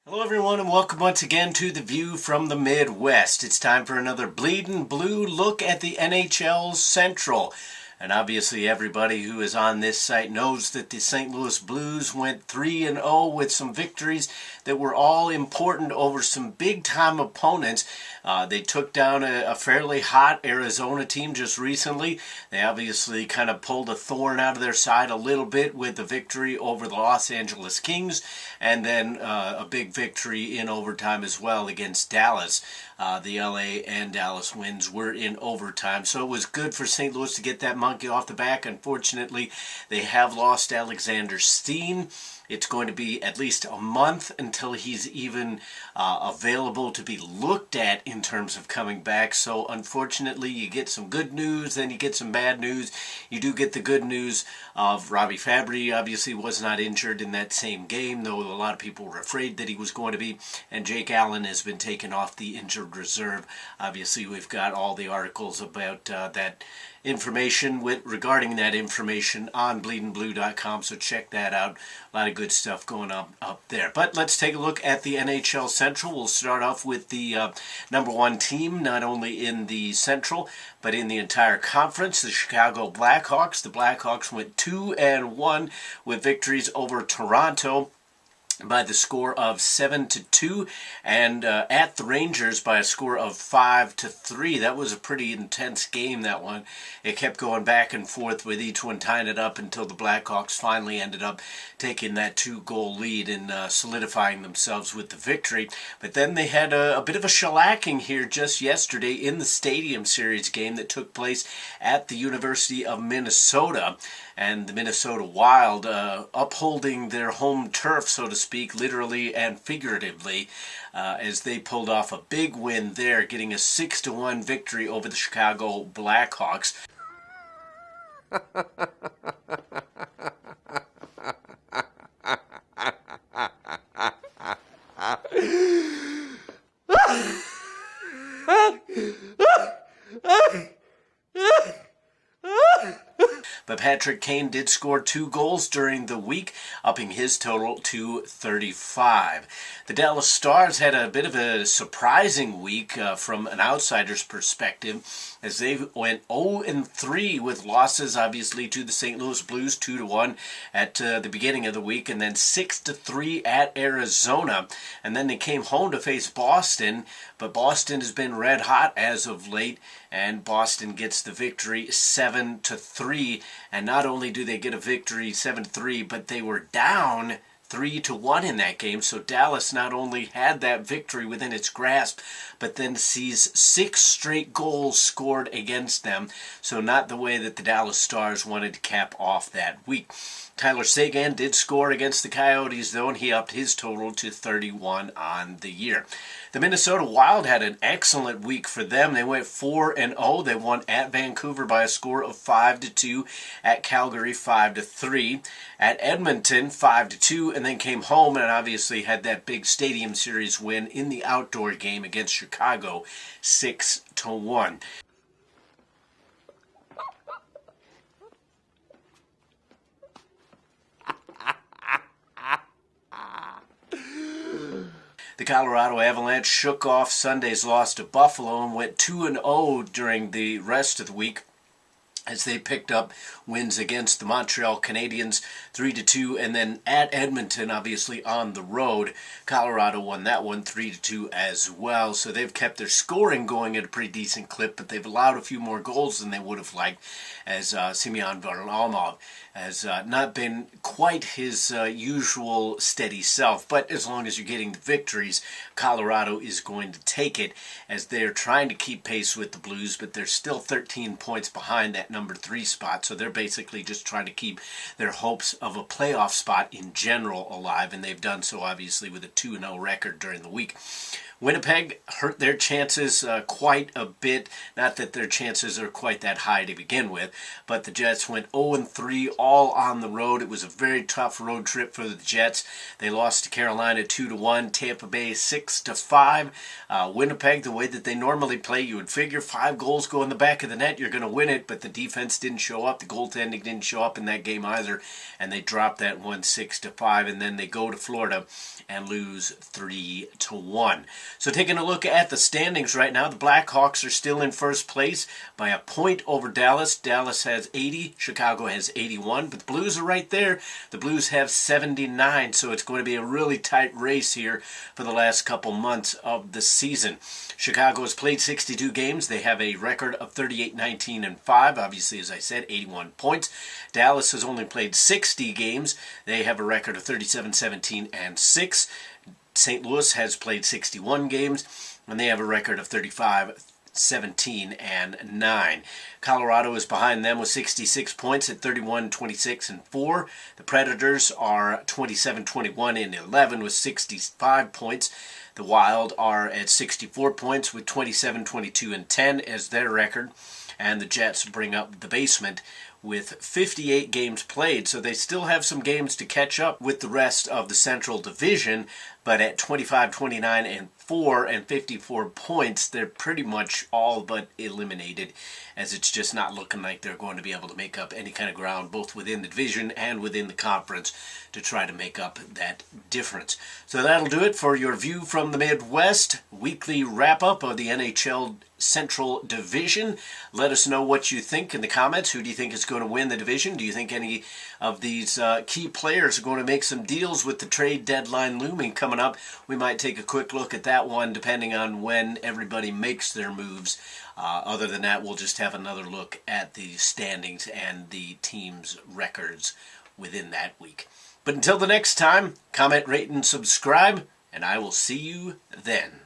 Hello everyone and welcome once again to The View from the Midwest. It's time for another Bleedin' Blue look at the NHL Central. And obviously everybody who is on this site knows that the St. Louis Blues went 3-0 with some victories that were all important over some big-time opponents. They took down a fairly hot Arizona team just recently. They obviously kind of pulled a thorn out of their side a little bit with the victory over the Los Angeles Kings, and then a big victory in overtime as well against Dallas. The LA and Dallas wins were in overtime, so it was good for St. Louis to get that monkey off the back. Unfortunately, they have lost Alexander Steen. It's going to be at least a month until he's even available to be looked at in terms of coming back. So unfortunately, you get some good news, then you get some bad news. You do get the good news of Robbie Fabry obviously was not injured in that same game, though a lot of people were afraid that he was going to be. And Jake Allen has been taken off the injured reserve. Obviously, we've got all the articles about that information regarding that information on bleedinblue.com, so check that out. A lot of good stuff going on up there. But let's take a look at the NHL Central. We'll start off with the number one team, not only in the Central, but in the entire conference, the Chicago Blackhawks. The Blackhawks went 2-1 with victories over Toronto by the score of 7-2, and at the Rangers by a score of 5-3. That was a pretty intense game, that one. It kept going back and forth with each one tying it up until the Blackhawks finally ended up taking that 2-goal lead and solidifying themselves with the victory. But then they had a bit of a shellacking here just yesterday in the Stadium Series game that took place at the University of Minnesota. And the Minnesota Wild upholding their home turf, so to speak, literally and figuratively, as they pulled off a big win there, getting a 6-1 victory over the Chicago Blackhawks. But Patrick Kane did score 2 goals during the week, upping his total to 35. The Dallas Stars had a bit of a surprising week from an outsider's perspective, as they went 0-3 with losses, obviously, to the St. Louis Blues 2-1 at the beginning of the week, and then 6-3 at Arizona. And then they came home to face Boston, but Boston has been red hot as of late, and Boston gets the victory 7-3. And not only do they get a victory 7-3, but they were down 3-1 in that game. So Dallas not only had that victory within its grasp, but then sees 6 straight goals scored against them. So not the way that the Dallas Stars wanted to cap off that week. Tyler Seguin did score against the Coyotes, though, and he upped his total to 31 on the year. The Minnesota Wild had an excellent week for them. They went 4-0. They won at Vancouver by a score of 5-2, at Calgary 5-3, at Edmonton 5-2, and then came home and obviously had that big Stadium Series win in the outdoor game against Chicago 6-1. The Colorado Avalanche shook off Sunday's loss to Buffalo and went 2-0 during the rest of the week, as they picked up wins against the Montreal Canadiens 3-2, and then at Edmonton, obviously on the road, Colorado won that one 3-2 as well. So they've kept their scoring going at a pretty decent clip, but they've allowed a few more goals than they would have liked, as Semyon Varlamov has not been quite his usual steady self. But as long as you're getting the victories, Colorado is going to take it, as they're trying to keep pace with the Blues, but they're still 13 points behind that number 3 spot. So they're basically just trying to keep their hopes of a playoff spot in general alive, and they've done so obviously with a 2-0 record during the week. Winnipeg hurt their chances quite a bit. Not that their chances are quite that high to begin with, but the Jets went 0-3 all on the road. It was a very tough road trip for the Jets. They lost to Carolina 2-1, Tampa Bay 6-5. Winnipeg, the way that they normally play, you would figure 5 goals go in the back of the net, you're going to win it, but the defense didn't show up. The goaltending didn't show up in that game either. And they dropped that one 6-5. And then they go to Florida and lose 3-1. So taking a look at the standings right now, the Blackhawks are still in first place by a point over Dallas. Dallas has 80. Chicago has 81. But the Blues are right there. The Blues have 79. So it's going to be a really tight race here for the last couple months of the season. Chicago has played 62 games. They have a record of 38-19-5. Obviously, as I said, 81 points. Dallas has only played 60 games. They have a record of 37-17-6. St. Louis has played 61 games, and they have a record of 35-17-9. Colorado is behind them with 66 points at 31-26-4. The Predators are 27-21-11 with 65 points. The Wild are at 64 points with 27-22-10 as their record. And the Jets bring up the basement with 58 games played. So they still have some games to catch up with the rest of the Central Division. But at 25-29-4 and 54 points, they're pretty much all but eliminated, as it's just not looking like they're going to be able to make up any kind of ground, both within the division and within the conference, to try to make up that difference. So that'll do it for your View from the Midwest weekly wrap-up of the NHL Central Division. Let us know what you think in the comments. Who do you think is going to win the division? Do you think any of these key players are going to make some deals with the trade deadline looming coming up? We might take a quick look at that one depending on when everybody makes their moves. Other than that, we'll just have another look at the standings and the team's records within that week. But until the next time, comment, rate, and subscribe, and I will see you then.